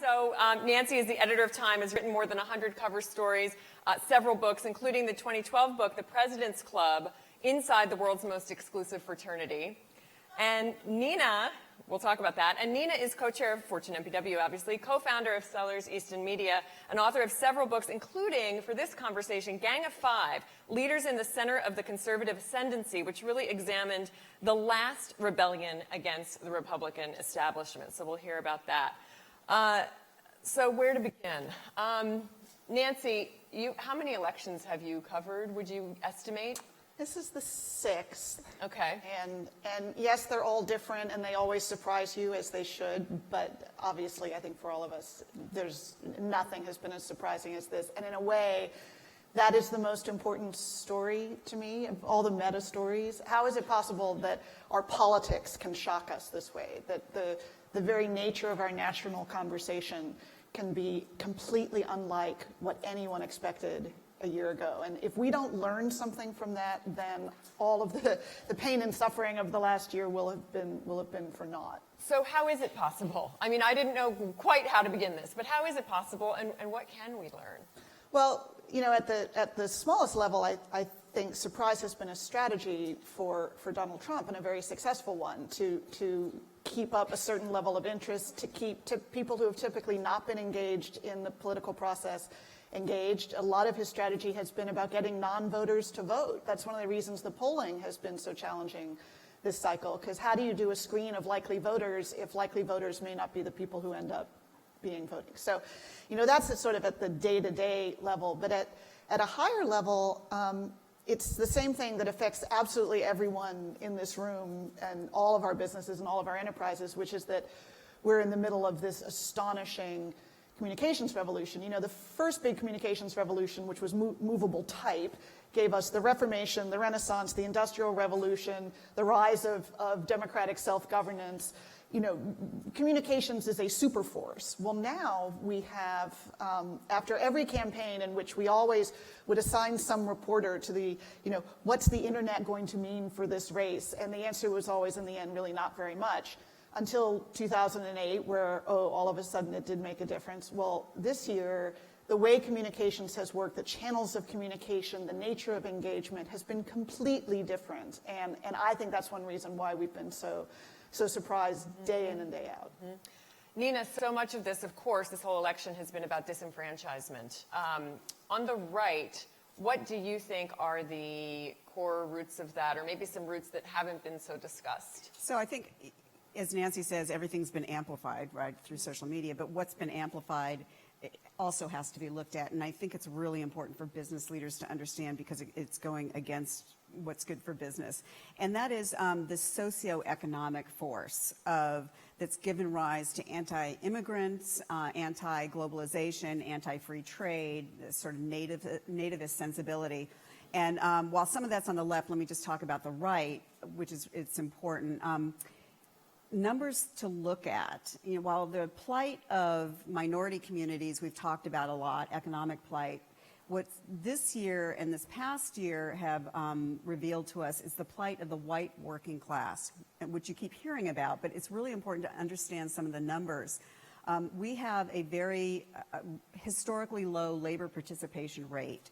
So Nancy is the editor of Time, has written more than 100 cover stories, several books, including the 2012 book, The President's Club, Inside the World's Most Exclusive Fraternity. And Nina, we'll talk about that. And Nina is co-chair of Fortune MPW, obviously, co-founder of Sellers Easton Media, and author of several books, including, for this conversation, Gang of Five, Leaders in the Center of the Conservative Ascendancy, which really examined the last rebellion against the Republican establishment. So we'll hear about that. So where to begin? Nancy, how many elections have you covered, would you estimate? This is the 6th. Okay. And yes, they're all different, and they always surprise you, as they should. But obviously, I think for all of us, nothing has been as surprising as this. And in a way, that is the most important story to me of all the meta stories. How is it possible that our politics can shock us this way? That the very nature of our national conversation can be completely unlike what anyone expected a year ago. And if we don't learn something from that, then all of the pain and suffering of the last year will have been for naught. So how is it possible? I mean, I didn't know quite how to begin this, but how is it possible, and what can we learn? Well, you know, at the smallest level, I think surprise has been a strategy for Donald Trump, and a very successful one, to keep up a certain level of interest, to keep people who have typically not been engaged in the political process engaged. A lot of his strategy has been about getting non-voters to vote. That's one of the reasons the polling has been so challenging this cycle, because how do you do a screen of likely voters if likely voters may not be the people who end up being voting? So, you know, that's sort of at the day-to-day level. But at a higher level, it's the same thing that affects absolutely everyone in this room and all of our businesses and all of our enterprises, which is that we're in the middle of this astonishing communications revolution. You know, the first big communications revolution, which was movable type, gave us the Reformation, the Renaissance, the Industrial Revolution, the rise of democratic self-governance. You know, communications is a super force. Well, now we have, after every campaign in which we always would assign some reporter to the, you know, what's the internet going to mean for this race? And the answer was always, in the end, really not very much. Until 2008, where, all of a sudden it did make a difference. Well, this year, the way communications has worked, the channels of communication, the nature of engagement has been completely different. And I think that's one reason why we've been so surprised day in and day out. Mm-hmm. Nina, so much of this, of course, this whole election has been about disenfranchisement. On the right, what do you think are the core roots of that, or maybe some roots that haven't been so discussed? So I think, as Nancy says, everything's been amplified, right, through social media, but what's been amplified also has to be looked at. And I think it's really important for business leaders to understand, because it's going against what's good for business. And that is the socioeconomic force that's given rise to anti-immigrants, anti-globalization, anti-free trade, sort of nativist sensibility. And while some of that's on the left, let me just talk about the right, which is it's important. Numbers to look at. You know, while the plight of minority communities we've talked about a lot, economic plight, what this year and this past year have revealed to us is the plight of the white working class, which you keep hearing about, but it's really important to understand some of the numbers. We have a very historically low labor participation rate.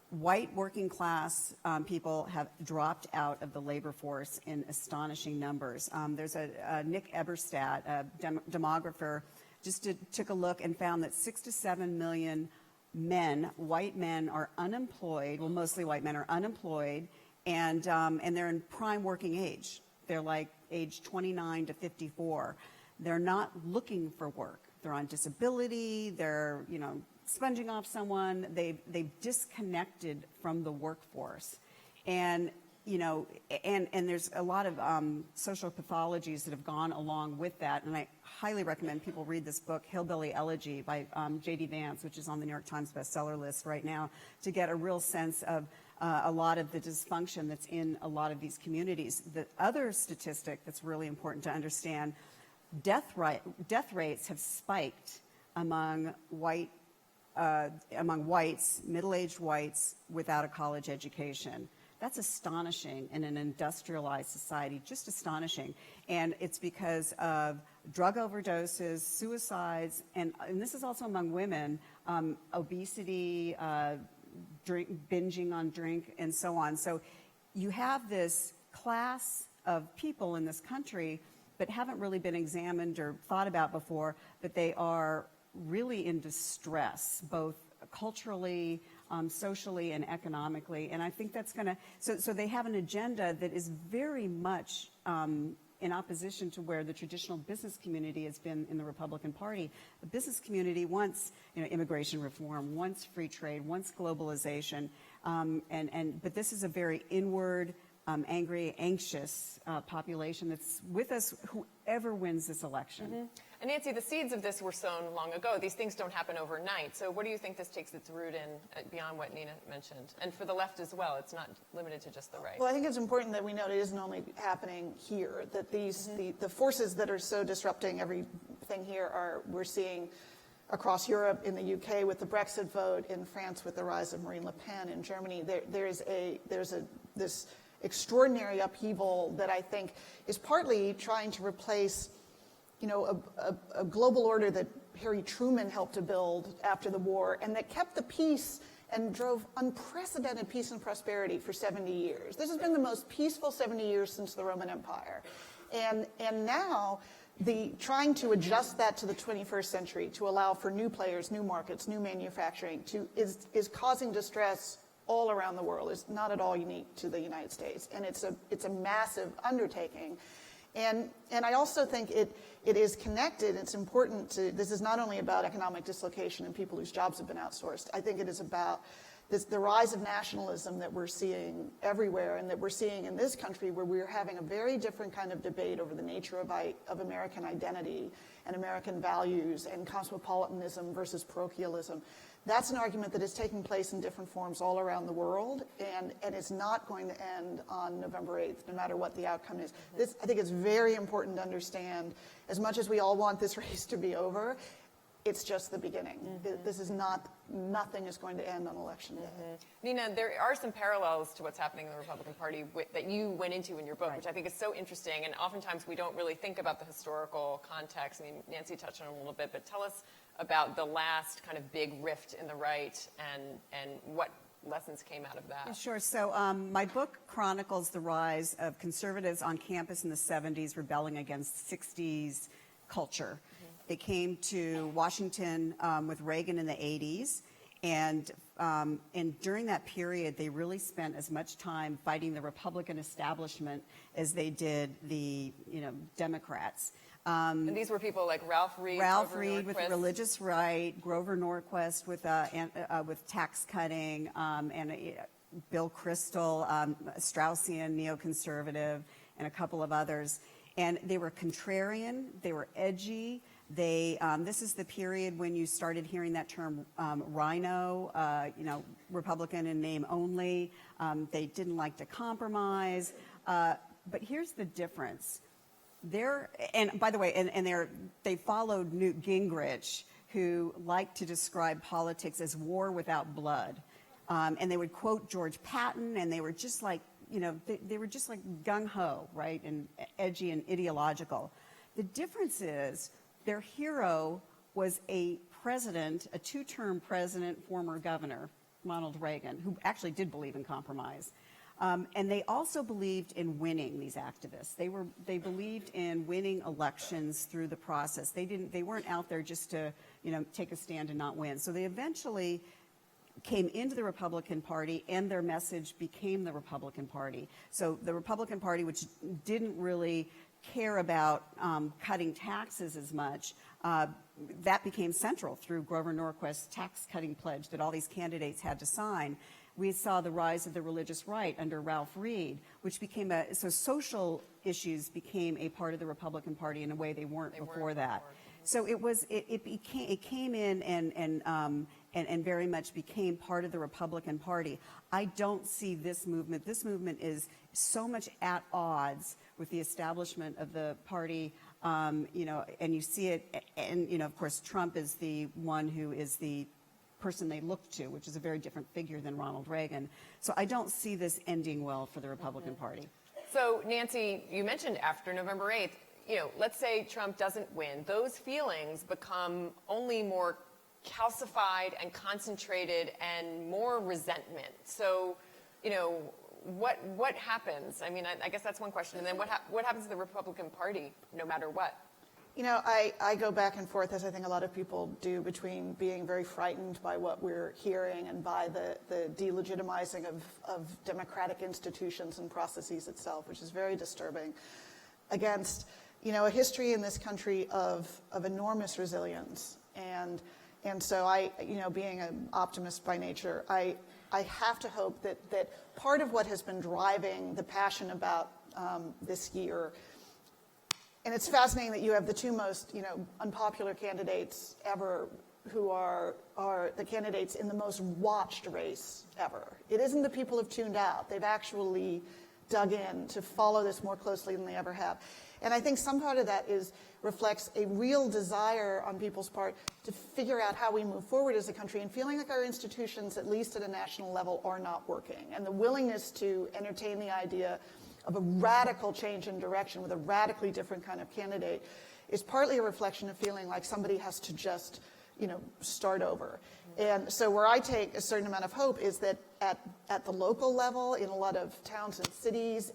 White working class people have dropped out of the labor force in astonishing numbers. There's a Nick Eberstadt, a demographer, just took a look and found that 6 to 7 million men, white men, are unemployed. Well, mostly white men are unemployed, and they're in prime working age. They're like age 29 to 54. They're not looking for work. They're on disability. They're, you know, sponging off someone. They've disconnected from the workforce, and you know, and there's a lot of social pathologies that have gone along with that. And I highly recommend people read this book, Hillbilly Elegy, by J.D. Vance, which is on the New York Times bestseller list right now, to get a real sense of a lot of the dysfunction that's in a lot of these communities. The other statistic that's really important to understand: death rates have spiked among whites, middle-aged whites without a college education. That's astonishing in an industrialized society, just astonishing. And it's because of drug overdoses, suicides, and this is also among women, obesity, binging on drink, and so on. So you have this class of people in this country but haven't really been examined or thought about before, but they are really in distress, both culturally, socially, and economically. And I think that's going to, so they have an agenda that is very much in opposition to where the traditional business community has been in the Republican Party. The business community wants, immigration reform, wants free trade, wants globalization, but this is a very inward, angry, anxious population that's with us, whoever wins this election. Mm-hmm. And Nancy, the seeds of this were sown long ago. These things don't happen overnight. So what do you think this takes its root in, beyond what Nina mentioned? And for the left as well, it's not limited to just the right. Well, I think it's important that we note it isn't only happening here, that these the forces that are so disrupting everything here we're seeing across Europe, in the UK with the Brexit vote, in France with the rise of Marine Le Pen, in Germany. There's this extraordinary upheaval that I think is partly trying to replace a global order that Harry Truman helped to build after the war and that kept the peace and drove unprecedented peace and prosperity for 70 years. This has been the most peaceful 70 years since the Roman Empire. And now trying to adjust that to the 21st century to allow for new players, new markets, new manufacturing is causing distress all around the world. It's not at all unique to the United States. And it's a massive undertaking. And I also think it is connected. It's important this is not only about economic dislocation and people whose jobs have been outsourced. I think it is about the rise of nationalism that we're seeing everywhere and that we're seeing in this country, where we're having a very different kind of debate over the nature of American identity and American values and cosmopolitanism versus parochialism. That's an argument that is taking place in different forms all around the world, and it's not going to end on November 8th, no matter what the outcome is. I think it's very important to understand, as much as we all want this race to be over, it's just the beginning. Mm-hmm. This is nothing is going to end on Election Day. Mm-hmm. Nina, there are some parallels to what's happening in the Republican Party that you went into in your book, which I think is so interesting, and oftentimes we don't really think about the historical context. I mean, Nancy touched on it a little bit, but tell us about the last kind of big rift in the right and what lessons came out of that. Sure. So my book chronicles the rise of conservatives on campus in the 70s rebelling against 60s culture. Mm-hmm. They came to Washington with Reagan in the 80s, and during that period, they really spent as much time fighting the Republican establishment as they did the Democrats. And these were people like Ralph Reed with the religious right, Grover Norquist with tax cutting, and Bill Kristol, Straussian neoconservative, and a couple of others. And they were contrarian, they were edgy. This is the period when you started hearing that term rhino, Republican in name only. They didn't like to compromise. But here's the difference. And by the way, they followed Newt Gingrich, who liked to describe politics as war without blood. And they would quote George Patton, and they were just like, they were just like gung-ho, right, and edgy and ideological. The difference is their hero was a president, a two-term president, former governor, Ronald Reagan, who actually did believe in compromise. And they also believed in winning, these activists. They believed in winning elections through the process. They weren't out there just to, take a stand and not win. So they eventually came into the Republican Party, and their message became the Republican Party. So the Republican Party, which didn't really care about cutting taxes as much, that became central through Grover Norquist's tax-cutting pledge that all these candidates had to sign. We saw the rise of the religious right under Ralph Reed, which became so social issues became a part of the Republican Party in a way they weren't before that. So it came in and very much became part of the Republican Party. I don't see this movement. This movement is so much at odds with the establishment of the party, and you see it, and of course Trump is the one who is the person they look to, which is a very different figure than Ronald Reagan. So I don't see this ending well for the Republican Party. So, Nancy, you mentioned after November 8th, let's say Trump doesn't win. Those feelings become only more calcified and concentrated and more resentment. So, what happens? I mean, I guess that's one question. And then what happens to the Republican Party, no matter what? I go back and forth, as I think a lot of people do, between being very frightened by what we're hearing and by the delegitimizing of democratic institutions and processes itself, which is very disturbing, against, a history in this country of enormous resilience. And so being an optimist by nature, I have to hope that part of what has been driving the passion about this year. And it's fascinating that you have the two most, unpopular candidates ever who are the candidates in the most watched race ever. It isn't the people who've tuned out. They've actually dug in to follow this more closely than they ever have. And I think some part of that reflects a real desire on people's part to figure out how we move forward as a country and feeling like our institutions, at least at a national level, are not working. And the willingness to entertain the idea of a radical change in direction with a radically different kind of candidate is partly a reflection of feeling like somebody has to just, start over. And so where I take a certain amount of hope is that at the local level, in a lot of towns and cities,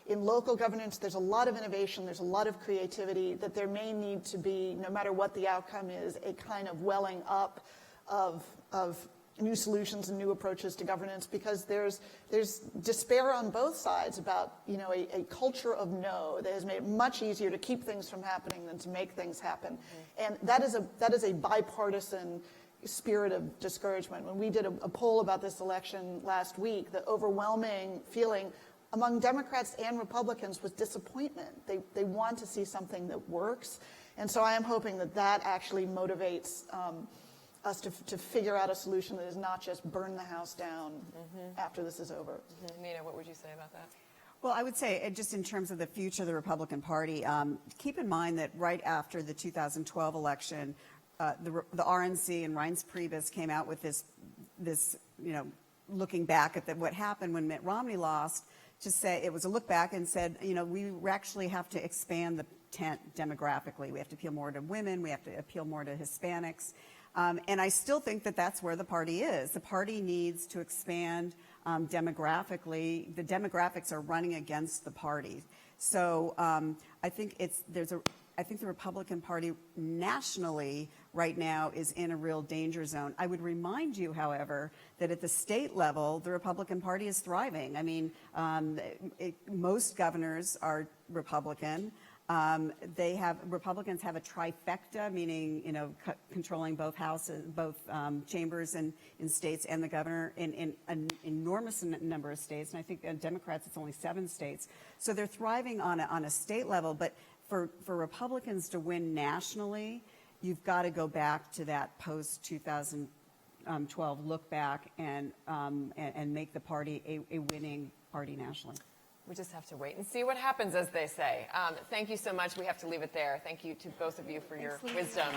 in local governance, there's a lot of innovation, there's a lot of creativity, that there may need to be, no matter what the outcome is, a kind of welling up of new solutions and new approaches to governance, because there's despair on both sides about a culture of no that has made it much easier to keep things from happening than to make things happen. And that is a bipartisan spirit of discouragement. When we did a poll about this election last week, the overwhelming feeling among Democrats and Republicans was disappointment. They want to see something that works. And so I am hoping that actually motivates us to figure out a solution that is not just burn the house down after this is over. Nina, what would you say about that? Well, I would say, just in terms of the future of the Republican Party, keep in mind that right after the 2012 election, the RNC and Reince Priebus came out with this looking back at what happened when Mitt Romney lost, to say it was a look back and said, we actually have to expand the tent demographically. We have to appeal more to women. We have to appeal more to Hispanics. And I still think that that's where the party is. The party needs to expand demographically. The demographics are running against the party. So I think I think the Republican Party nationally right now is in a real danger zone. I would remind you, however, that at the state level, the Republican Party is thriving. I mean, most governors are Republican. Republicans have a trifecta, meaning, controlling both houses, both chambers in states and the governor in an enormous number of states. And I think Democrats, it's only 7 states. So they're thriving on a state level. But for Republicans to win nationally, you've got to go back to that post-2012 look back and make the party a winning party nationally. We just have to wait and see what happens, as they say. Thank you so much. We have to leave it there. Thank you to both of you for your wisdom.